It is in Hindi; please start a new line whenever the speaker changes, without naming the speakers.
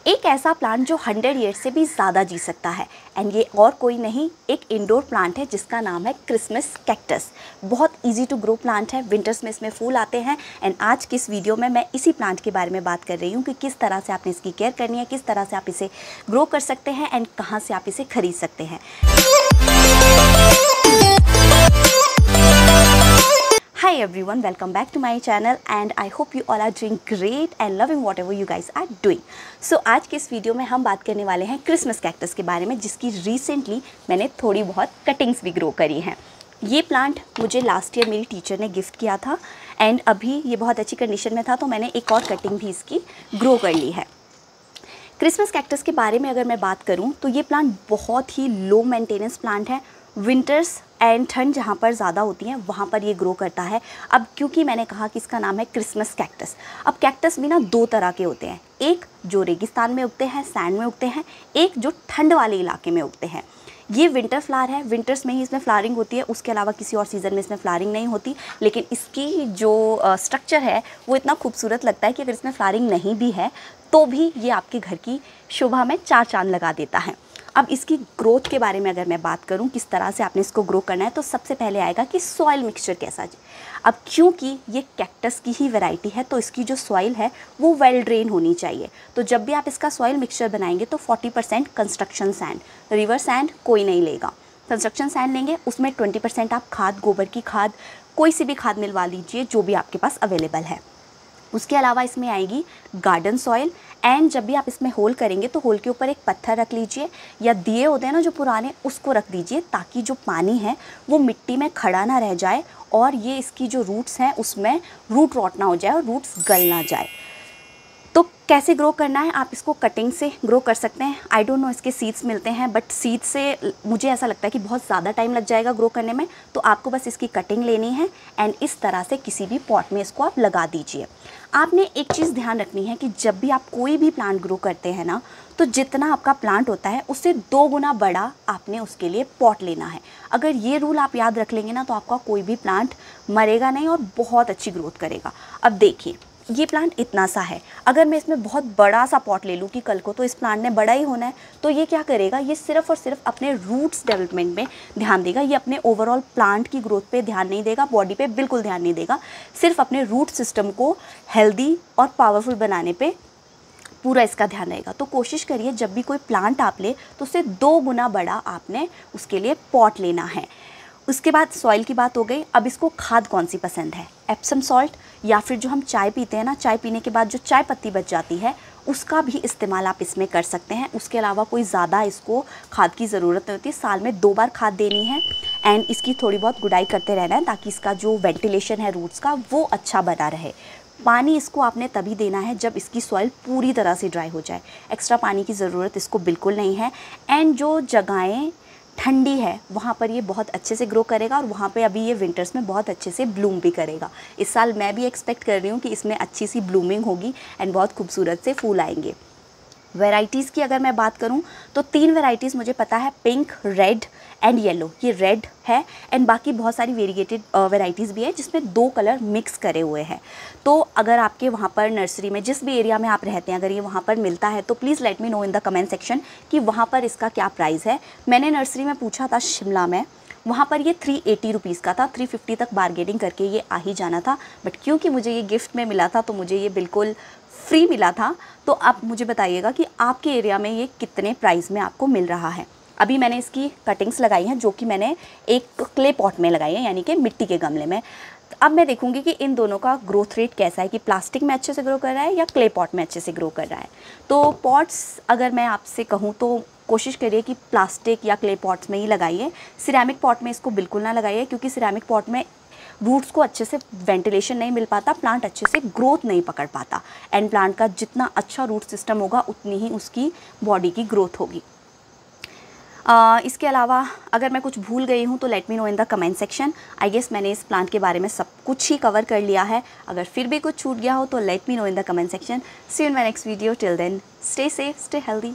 एक ऐसा प्लांट जो 100 ईयर्स से भी ज़्यादा जी सकता है। एंड ये और कोई नहीं, एक इंडोर प्लांट है जिसका नाम है क्रिसमस कैक्टस। बहुत इजी टू ग्रो प्लांट है, विंटर्स में इसमें फूल आते हैं। एंड आज की इस वीडियो में मैं इसी प्लांट के बारे में बात कर रही हूँ कि किस तरह से आपने इसकी केयर करनी है, किस तरह से आप इसे ग्रो कर सकते हैं एंड कहाँ से आप इसे खरीद सकते हैं। Hi everyone, welcome back to my channel and I hope you all are doing great and loving whatever you guys are doing. So आज के इस वीडियो में हम बात करने वाले हैं क्रिसमस कैक्टस के बारे में, जिसकी रिसेंटली मैंने थोड़ी बहुत कटिंग्स भी ग्रो करी हैं। ये प्लांट मुझे लास्ट ईयर मेरी टीचर ने गिफ्ट किया था एंड अभी ये बहुत अच्छी कंडीशन में था, तो मैंने एक और कटिंग भी इसकी ग्रो कर ली है। क्रिसमस कैक्टस के बारे में अगर मैं बात करूँ तो ये प्लांट बहुत ही लो मेंटेनेंस प्लांट है। विंटर्स एंड ठंड जहाँ पर ज़्यादा होती हैं वहाँ पर ये ग्रो करता है। अब क्योंकि मैंने कहा कि इसका नाम है क्रिसमस कैक्टस, अब कैक्टस भी ना दो तरह के होते हैं, एक जो रेगिस्तान में उगते हैं, सैंड में उगते हैं, एक जो ठंड वाले इलाके में उगते हैं। ये विंटर फ्लावर है, विंटर्स में ही इसमें फ्लावरिंग होती है, उसके अलावा किसी और सीज़न में इसमें फ्लावरिंग नहीं होती। लेकिन इसकी जो स्ट्रक्चर है वो इतना खूबसूरत लगता है कि अगर इसमें फ्लावरिंग नहीं भी है तो भी ये आपके घर की शोभा में चार चांद लगा देता है। अब इसकी ग्रोथ के बारे में अगर मैं बात करूं, किस तरह से आपने इसको ग्रो करना है, तो सबसे पहले आएगा कि सॉइल मिक्सचर कैसा है। अब क्योंकि ये कैक्टस की ही वैरायटी है तो इसकी जो सॉइल है वो वेल ड्रेन होनी चाहिए। तो जब भी आप इसका सॉइल मिक्सचर बनाएंगे तो 40% कंस्ट्रक्शन सैंड, रिवर सैंड कोई नहीं लेगा। कंस्ट्रक्शन सैंड लेंगे, उसमें 20% आप खाद, गोबर की खाद, कोई सी भी खाद मिलवा लीजिए जो भी आपके पास अवेलेबल है। उसके अलावा इसमें आएगी गार्डन सॉइल। एंड जब भी आप इसमें होल करेंगे तो होल के ऊपर एक पत्थर रख लीजिए या दिए होते हैं ना जो पुराने, उसको रख दीजिए ताकि जो पानी है वो मिट्टी में खड़ा ना रह जाए और ये इसकी जो रूट्स हैं उसमें रूट रॉट ना हो जाए और रूट्स गल ना जाए। तो कैसे ग्रो करना है, आप इसको कटिंग से ग्रो कर सकते हैं। आई डोंट नो इसके सीड्स मिलते हैं, बट सीड्स से मुझे ऐसा लगता है कि बहुत ज़्यादा टाइम लग जाएगा ग्रो करने में। तो आपको बस इसकी कटिंग लेनी है एंड इस तरह से किसी भी पॉट में इसको आप लगा दीजिए। आपने एक चीज़ ध्यान रखनी है कि जब भी आप कोई भी प्लांट ग्रो करते हैं ना, तो जितना आपका प्लांट होता है उससे 2 गुना बड़ा आपने उसके लिए पॉट लेना है। अगर ये रूल आप याद रख लेंगे ना तो आपका कोई भी प्लांट मरेगा नहीं और बहुत अच्छी ग्रोथ करेगा। अब देखिए, ये प्लांट इतना सा है, अगर मैं इसमें बहुत बड़ा सा पॉट ले लूँ कि कल को तो इस प्लांट ने बड़ा ही होना है, तो ये क्या करेगा, ये सिर्फ और सिर्फ अपने रूट्स डेवलपमेंट में ध्यान देगा। ये अपने ओवरऑल प्लांट की ग्रोथ पे ध्यान नहीं देगा, बॉडी पे बिल्कुल ध्यान नहीं देगा, सिर्फ अपने रूट सिस्टम को हेल्दी और पावरफुल बनाने पे पूरा इसका ध्यान रहेगा। तो कोशिश करिए जब भी कोई प्लांट आप ले तो उससे 2 गुना बड़ा आपने उसके लिए पॉट लेना है। उसके बाद सॉइल की बात हो गई। अब इसको खाद कौन सी पसंद है, एप्सम सॉल्ट या फिर जो हम चाय पीते हैं ना, चाय पीने के बाद जो चाय पत्ती बच जाती है उसका भी इस्तेमाल आप इसमें कर सकते हैं। उसके अलावा कोई ज़्यादा इसको खाद की ज़रूरत नहीं होती, साल में 2 बार खाद देनी है एंड इसकी थोड़ी बहुत गुड़ाई करते रहना है ताकि इसका जो वेंटिलेशन है रूट्स का वो अच्छा बना रहे। पानी इसको आपने तभी देना है जब इसकी सॉइल पूरी तरह से ड्राई हो जाए, एक्स्ट्रा पानी की ज़रूरत इसको बिल्कुल नहीं है। एंड जो जगहें ठंडी है वहाँ पर ये बहुत अच्छे से ग्रो करेगा और वहाँ पे अभी ये विंटर्स में बहुत अच्छे से ब्लूम भी करेगा। इस साल मैं भी एक्सपेक्ट कर रही हूँ कि इसमें अच्छी सी ब्लूमिंग होगी एंड बहुत खूबसूरत से फूल आएंगे। वैरायटीज़ की अगर मैं बात करूं तो 3 वैरायटीज़ मुझे पता है, पिंक, रेड एंड येलो। ये रेड है एंड बाकी बहुत सारी वेरिएटेड वैरायटीज़ भी है जिसमें 2 कलर मिक्स करे हुए हैं। तो अगर आपके वहाँ पर नर्सरी में, जिस भी एरिया में आप रहते हैं, अगर ये वहाँ पर मिलता है तो please let me know in the comment section कि वहाँ पर इसका क्या प्राइस है। मैंने नर्सरी में पूछा था शिमला में, वहाँ पर ये 380 रुपीज़ का था, 350 तक बारगेनिंग करके ये आ ही जाना था। बट क्योंकि मुझे ये गिफ्ट में मिला था तो मुझे ये बिल्कुल फ्री मिला था। तो आप मुझे बताइएगा कि आपके एरिया में ये कितने प्राइस में आपको मिल रहा है। अभी मैंने इसकी कटिंग्स लगाई हैं जो कि मैंने एक क्ले पॉट में लगाई है, यानी कि मिट्टी के गमले में। अब मैं देखूंगी कि इन दोनों का ग्रोथ रेट कैसा है, कि प्लास्टिक में अच्छे से ग्रो कर रहा है या क्ले पॉट में अच्छे से ग्रो कर रहा है। तो पॉट्स अगर मैं आपसे कहूँ तो कोशिश करिए कि प्लास्टिक या क्ले पॉट्स में ही लगाइए। सिरेमिक पॉट में इसको बिल्कुल ना लगाइए क्योंकि सिरेमिक पॉट में रूट्स को अच्छे से वेंटिलेशन नहीं मिल पाता, प्लांट अच्छे से ग्रोथ नहीं पकड़ पाता एंड प्लांट का जितना अच्छा रूट सिस्टम होगा उतनी ही उसकी बॉडी की ग्रोथ होगी। इसके अलावा अगर मैं कुछ भूल गई हूँ तो let me know in the comment section. I guess मैंने इस प्लांट के बारे में सब कुछ ही कवर कर लिया है। अगर फिर भी कुछ छूट गया हो तो let me know in the comment section. See you in my next video. Till then stay safe, stay healthy.